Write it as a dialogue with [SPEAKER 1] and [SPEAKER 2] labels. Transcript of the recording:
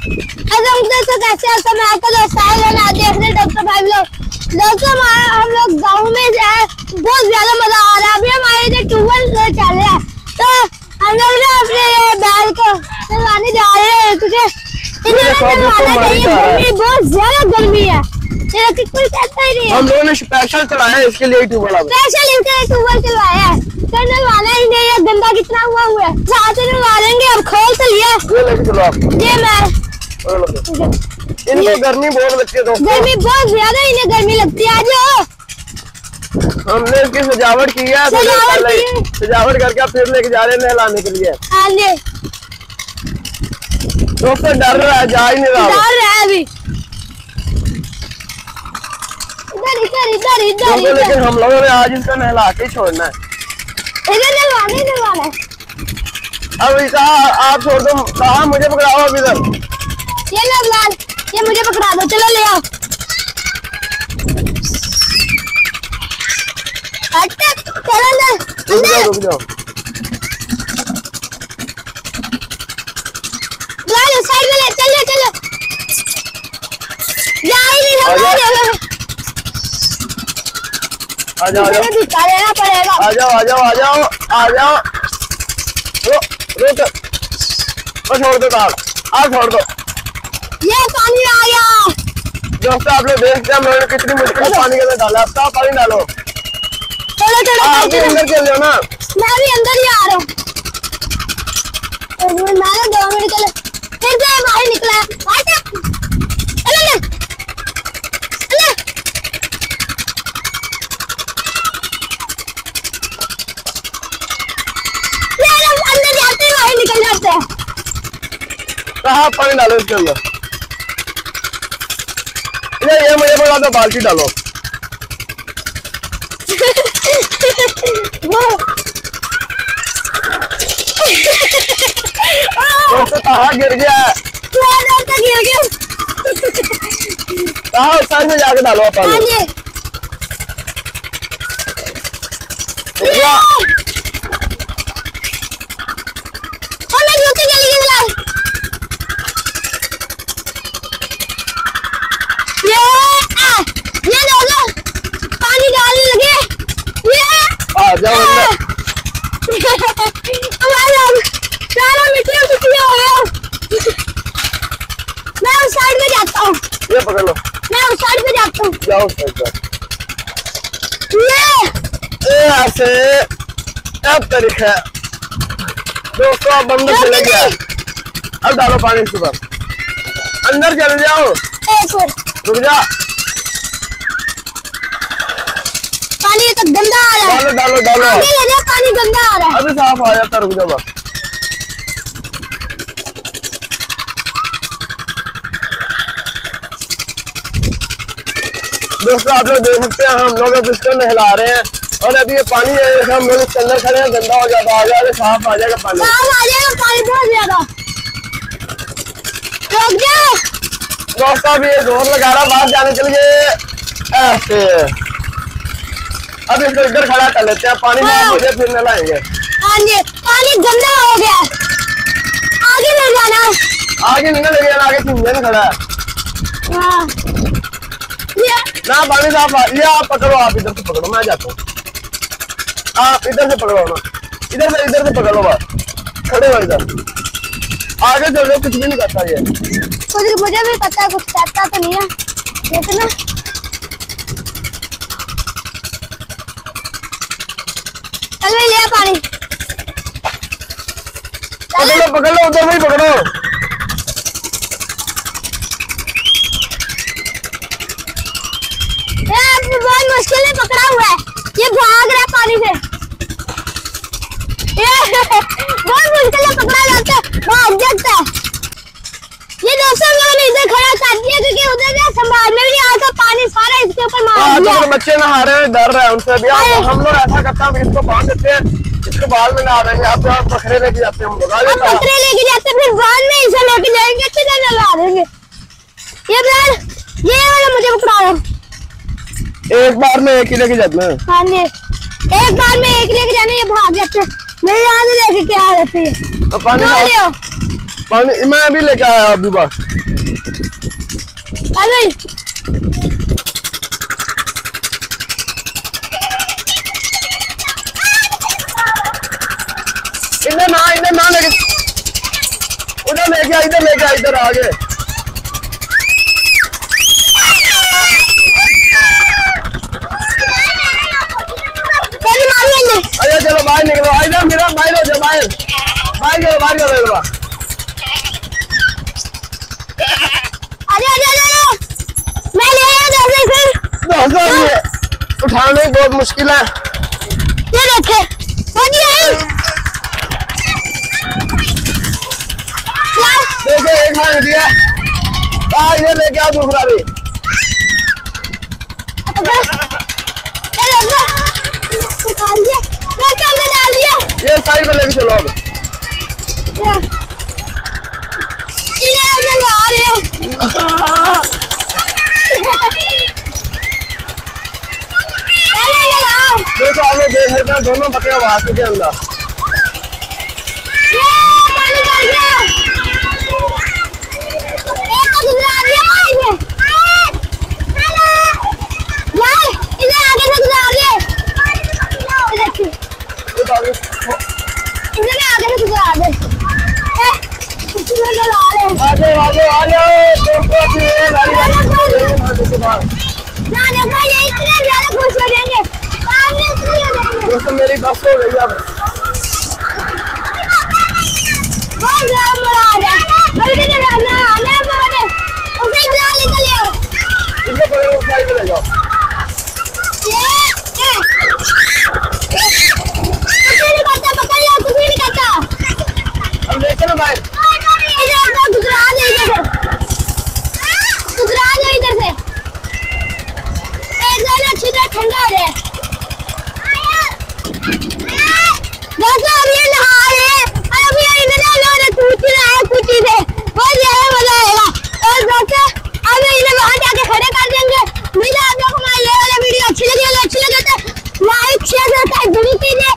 [SPEAKER 1] कैसे मैं आपका दोस्त आए देखने डॉक्टर भाई लोग। दोस्तों हम लोग गाँव में बहुत ज्यादा मजा आ रहा है। अभी हमारे जो ट्यूबवेल चल रहा है तो हम लोग ना अपने बैल को चलाने जा रहे हैं क्योंकि बहुत ज्यादा गर्मी है।
[SPEAKER 2] हम लोगों ने स्पेशल चलाया है इसके लिए
[SPEAKER 1] ट्यूबवेल चलवाया है। नलवाना ही नहीं है, गंदा कितना हुआ है। साथ में नलवा लेंगे। अब खोल तो लिया ये मैं।
[SPEAKER 2] इनको गर्मी बहुत लगती है दोस्तों,
[SPEAKER 1] गर्मी बहुत ज्यादा इन्हें गर्मी लगती है। आज
[SPEAKER 2] हमने इसकी सजावट की है, सजावट करके फिर लेके जा रहे हैं नहलाने के लिए। दोस्तों डर रहा है, जा ही नहीं रहा,
[SPEAKER 1] डर रहा है अभी। इधर
[SPEAKER 2] लेकिन हम लोगों ने आज इसका नहला के छोड़ना है।
[SPEAKER 1] नहलाना है।
[SPEAKER 2] अब आप छोड़ दो, कहा मुझे पकड़ाओ अब इधर।
[SPEAKER 1] ये लो लाल, ये मुझे पकड़ा दो, चलो ले आओ। चलो ना,
[SPEAKER 2] रुक जाओ।
[SPEAKER 1] लाल साइड में ले, चलो जा ही नहीं रहा।
[SPEAKER 2] आ जाओ
[SPEAKER 1] लेना पड़ेगा।
[SPEAKER 2] आ जाओ। रुक छोड़ दो तार, आप छोड़ दो।
[SPEAKER 1] ये पानी आ गया।
[SPEAKER 2] दोस्तों आप लोग देखते हैं मैंने कितनी मुश्किल से पानी के अंदर डाला। अब तो पानी डालो। आप भी अंदर चल जाओ ना।
[SPEAKER 1] मैं भी अंदर ही आ रहा हूँ। मैंने 2 मिनट के लिए फिर से बाहर निकला। अंदर जाते ही बाहर निकल जाते हैं।
[SPEAKER 2] कहाँ पानी डालो इसके अंदर। ये मुझे बोला तो बाल्टी डालो। तो कहाँ गिर गया? कहाँ साइड में जाके डालो पानी।
[SPEAKER 1] मैं उस साइड में जाता हूँ।
[SPEAKER 2] ये पकड़ लो।
[SPEAKER 1] मैं उस साइड में जाता हूँ।
[SPEAKER 2] जाओ उस साइड पर। ऐसे अब तरीका है दोस्तों। अब बंद चले गया। अब डालो पानी इसके ऊपर। अंदर चले जाओ। रुक जा।
[SPEAKER 1] पानी तो गंदा आ रहा है।
[SPEAKER 2] डालो।
[SPEAKER 1] पानी गंदा आ रहा है।
[SPEAKER 2] अभी साफ आ जाता। रुक जाओ। दोस्तों आप लोग देख सकते हैं हम लोग अब इसको नहला रहे हैं और अभी ये पानी है हम लोग इसके अंदर खड़े हैं। गंदा हो जाता, आ जाएगा, साफ आ जाएगा पानी।
[SPEAKER 1] पानी बहुत ज्यादा।
[SPEAKER 2] दोस्तों अभी ये जोर लगा रहा, बाहर जाने के लिए ऐसे। अब इसको इधर खड़ा कर लेते हैं। पानी में मुझे फिर नहलाएंगे।
[SPEAKER 1] पानी गंदा हो गया। आगे नहीं जाना।
[SPEAKER 2] आगे नहीं लगे, आगे इंजन खड़ा है ना। पानी साफ। ये आप पकड़ो, आप इधर से पकड़ो, मैं जाता हूँ। आप इधर से पकड़ो ना, इधर से पकड़ो। बस खड़े हो इधर। आगे चलो, कुछ भी नहीं करता ये।
[SPEAKER 1] मुझे भी पता है, कुछ करता तो नहीं है लेकिन चलो ले पानी।
[SPEAKER 2] पकड़ लो, उधर नहीं पकड़ो।
[SPEAKER 1] बहुत मुश्किल से पकड़ा हुआ है। ये भाग रहा है पानी से। बहुत मुश्किल से पकड़ा जाता है, भाग जाता है। ये दोस्तों मैंने इधर खड़ा कर दिया क्योंकि उधर से संभालने भी नहीं आता। पानी सारा इसके ऊपर मार दिया।
[SPEAKER 2] बच्चे नहा रहे हैं, डर रहे हैं उनसे भी। हम लोग ऐसा करते हैं, इसको बांध देते हैं, इसके बाद में नहा देंगे। आप बकरे लेके जाते हैं, हम लोग
[SPEAKER 1] बकरे लेके जाते हैं, फिर बाद में इसे लेके जाएंगे, फिर नहला देंगे। ये वाला मुझे पकड़ा रहा।
[SPEAKER 2] एक बार में एक ही लेके जाते हैं।
[SPEAKER 1] हाँ जी, एक बार में एक लेके जाने, ये भाग जाते हैं। मेरे यहाँ से लेके क्या रहती है।
[SPEAKER 2] पानी मैं भी लेके आया अभी बस।
[SPEAKER 1] अरे
[SPEAKER 2] इधर ना लेके उधर लेके आ, इधर आगे। अरे चलो बाहर निकलो, इधर मेरा बाहर हो जाओ, बाहर करो।
[SPEAKER 1] मैं ले आया
[SPEAKER 2] दोस्तों ये उठाने बहुत मुश्किल है।
[SPEAKER 1] ये देखे
[SPEAKER 2] देखो एक हाथ दिया, इधर लेके आओ दूसरा भी। ये साइड में लेके चलो अब। देखो आगे देख सकते हैं दोनों बकरियां वास्तु के अंदर। दोस्तों मेरी बस हो गई अब। अब लेके ना भाई
[SPEAKER 1] अच्छी तरह ठंडा हो जाए। दोस्तों अब ये नहा रहे हैं और अभी इधर कूद रहा है कुची से, बहुत ज्यादा मजा आएगा। और दोस्तों अब इन्हें वहां जाके खड़े कर देंगे। मुझे आप लोग हमारी ये वाला वीडियो अच्छी लगी तो लाइक शेयर सब्सक्राइब जरूर कीजिए।